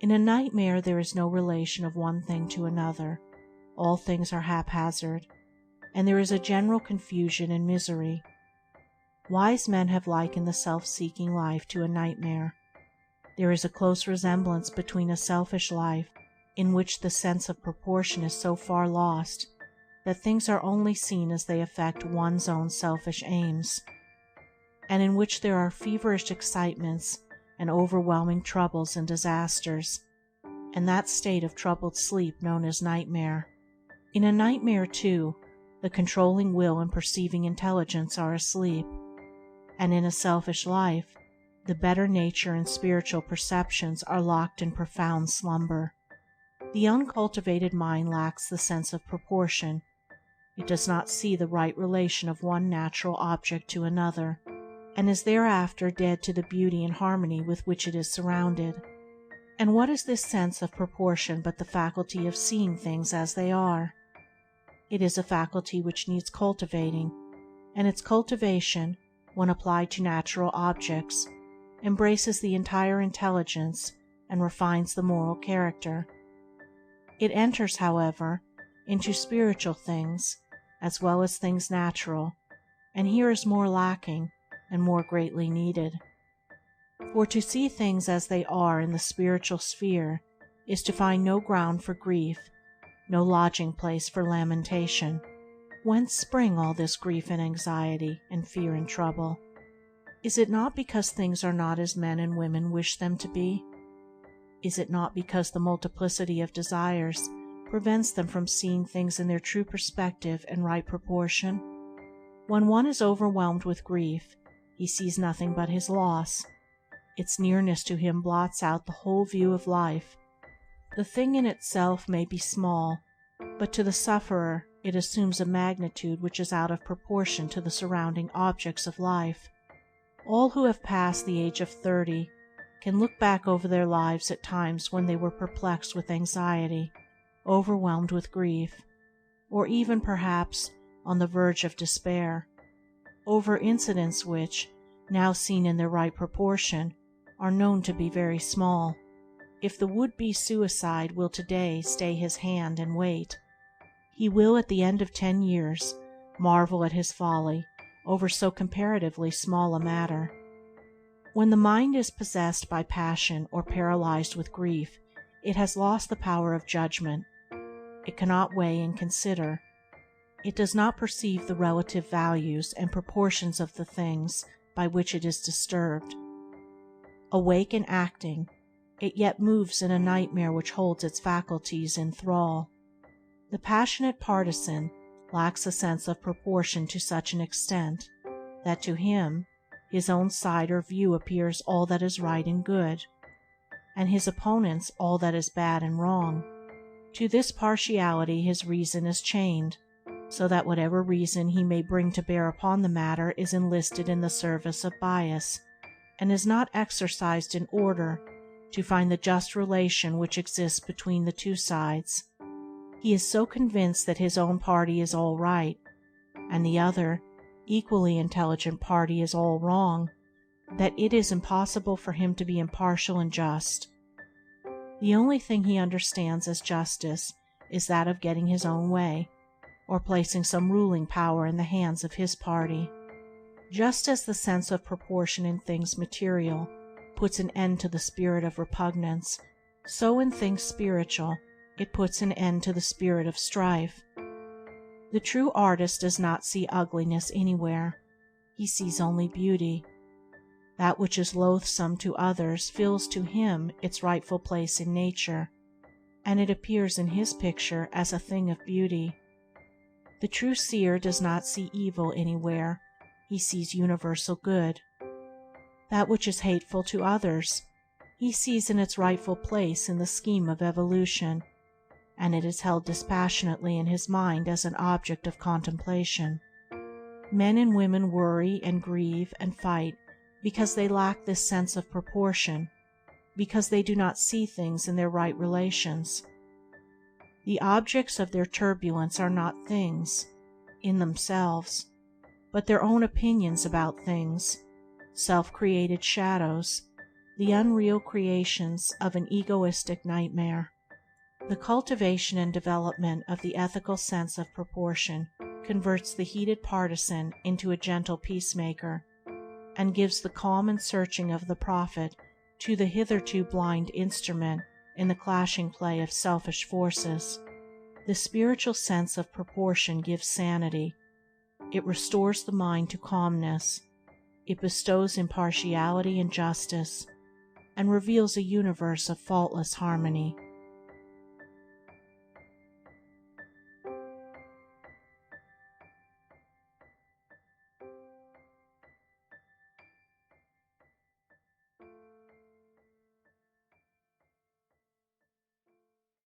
In a nightmare there is no relation of one thing to another. All things are haphazard, and there is a general confusion and misery. Wise men have likened the self-seeking life to a nightmare. There is a close resemblance between a selfish life, in which the sense of proportion is so far lost that things are only seen as they affect one's own selfish aims, and in which there are feverish excitements and overwhelming troubles and disasters, and that state of troubled sleep known as nightmare. In a nightmare, too, the controlling will and perceiving intelligence are asleep, and in a selfish life, the better nature and spiritual perceptions are locked in profound slumber. The uncultivated mind lacks the sense of proportion. It does not see the right relation of one natural object to another, and is thereafter dead to the beauty and harmony with which it is surrounded. And what is this sense of proportion but the faculty of seeing things as they are? It is a faculty which needs cultivating, and its cultivation, when applied to natural objects, embraces the entire intelligence and refines the moral character. It enters, however, into spiritual things as well as things natural, and here is more lacking and more greatly needed. For to see things as they are in the spiritual sphere is to find no ground for grief, no lodging place for lamentation. Whence spring all this grief and anxiety and fear and trouble? Is it not because things are not as men and women wish them to be? Is it not because the multiplicity of desires prevents them from seeing things in their true perspective and right proportion? When one is overwhelmed with grief, he sees nothing but his loss. Its nearness to him blots out the whole view of life. The thing in itself may be small, but to the sufferer it assumes a magnitude which is out of proportion to the surrounding objects of life. All who have passed the age of 30 can look back over their lives at times when they were perplexed with anxiety, overwhelmed with grief, or even perhaps on the verge of despair, over incidents which, now seen in their right proportion, are known to be very small. If the would-be suicide will today stay his hand and wait, he will at the end of 10 years marvel at his folly over so comparatively small a matter. When the mind is possessed by passion or paralyzed with grief, it has lost the power of judgment. It cannot weigh and consider. It does not perceive the relative values and proportions of the things by which it is disturbed. Awake and acting, it yet moves in a nightmare which holds its faculties in thrall. The passionate partisan lacks a sense of proportion to such an extent that to him his own side or view appears all that is right and good, and his opponent's all that is bad and wrong. To this partiality his reason is chained, so that whatever reason he may bring to bear upon the matter is enlisted in the service of bias, and is not exercised in order to find the just relation which exists between the two sides. He is so convinced that his own party is all right, and the other, equally intelligent party is all wrong, that it is impossible for him to be impartial and just. The only thing he understands as justice is that of getting his own way, or placing some ruling power in the hands of his party. Just as the sense of proportion in things material puts an end to the spirit of repugnance, so in things spiritual it puts an end to the spirit of strife. The true artist does not see ugliness anywhere. He sees only beauty. That which is loathsome to others fills to him its rightful place in nature, and it appears in his picture as a thing of beauty. The true seer does not see evil anywhere. He sees universal good. That which is hateful to others, he sees in its rightful place in the scheme of evolution, and it is held dispassionately in his mind as an object of contemplation. Men and women worry and grieve and fight because they lack this sense of proportion, because they do not see things in their right relations. The objects of their turbulence are not things in themselves, but their own opinions about things, self-created shadows, the unreal creations of an egoistic nightmare. The cultivation and development of the ethical sense of proportion converts the heated partisan into a gentle peacemaker, and gives the calm and searching of the prophet to the hitherto blind instrument in the clashing play of selfish forces. The spiritual sense of proportion gives sanity. It restores the mind to calmness. It bestows impartiality and justice, and reveals a universe of faultless harmony.